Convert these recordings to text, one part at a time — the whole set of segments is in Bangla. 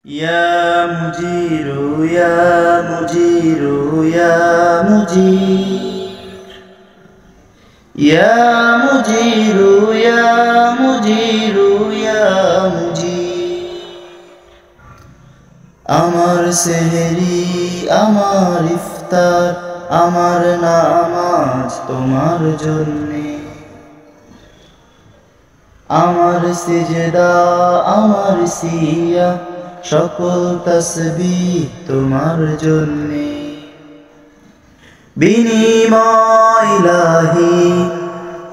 يا مجير يا مجير يا مجير يا مجير يا مجير يا مجير আমার সেহরি আমার ইফতার আমার নামাজ তোমার জন্যে আমার সিজদা আমার সিয়া সকল তসবিহ তোমার জন্যে বিনিময় ইলাহি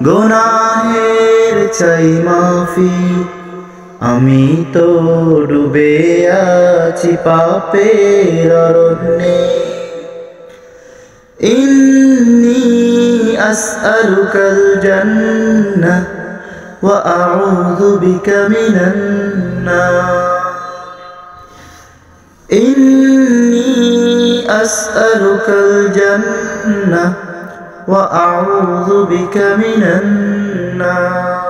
গুনাহের চাই মাফি আমি তো ডুবে আছি পাপের অরণ্যে ইন্নী আসআলুকাল জান্নাহ ওয়া আউযু বিকা মিনান নার إني أسألك الجنة وأعوذ بك من النار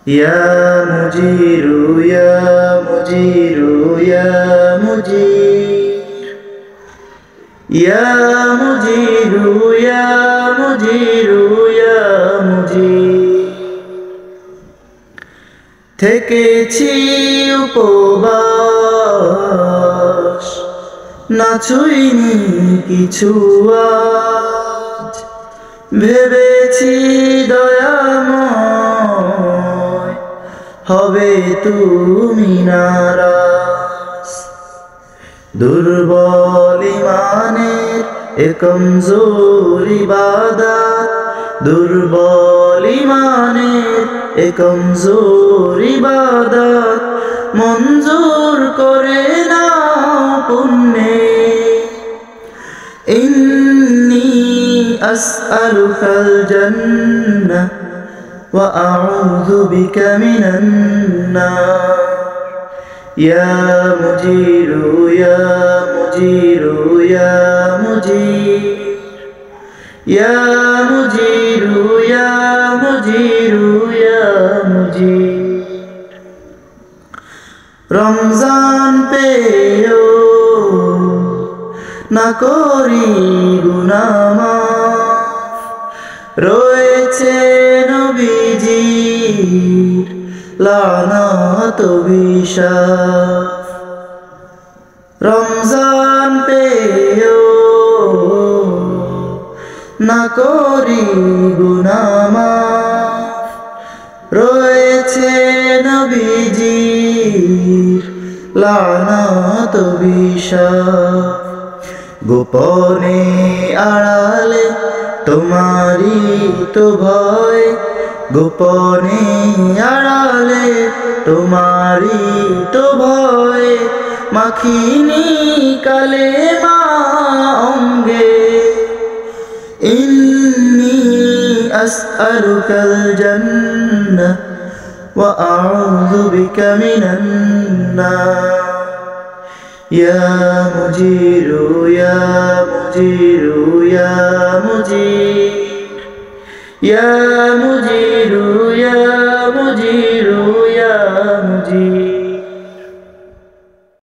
يا مجير يا مجير يا مجير يا مجير يا مجير يا مجير থেকেছি উপবাস না ছুঁইনি কিছু আজ ভেবেছি দয়াময় হবে তুমি নারাজ দুর্বল ইমানের এ কমজোর ইবাদত দুর্বল ইমানের এ কমজোর ইবাদত মঞ্জুর করে নাও পুণ্যে ইন্নী আসআলুকাল জান্নাহ ওয়া আউযু বিকা মিনান নার ইয়া মুজিরু ইয়া মুজিরু ইয়া মুজির ইয়া মুজিরু ইয়া মুজিরু ইয়া মুজির রমজান পেও না করি গুনাহ মাফ রয়েছে নবীজির লানত অভিশাপ রমজান পেও না করি গুনাহ মাফ রয়েছে নবীজির লানত অভিশাপ গোপনে আড়ালে তোমারি তো ভয় গোপনে আড়ালে তোমারি তো ভয় মাখিনি কালেমা অঙ্গে ইন্নী আসআলুকাল জান্নাহ ওয়া আউযু বিকা মিনান নার ইয়া মুজিরু ইয়া মুজিরু ইয়া মুজির ইয়া মুজির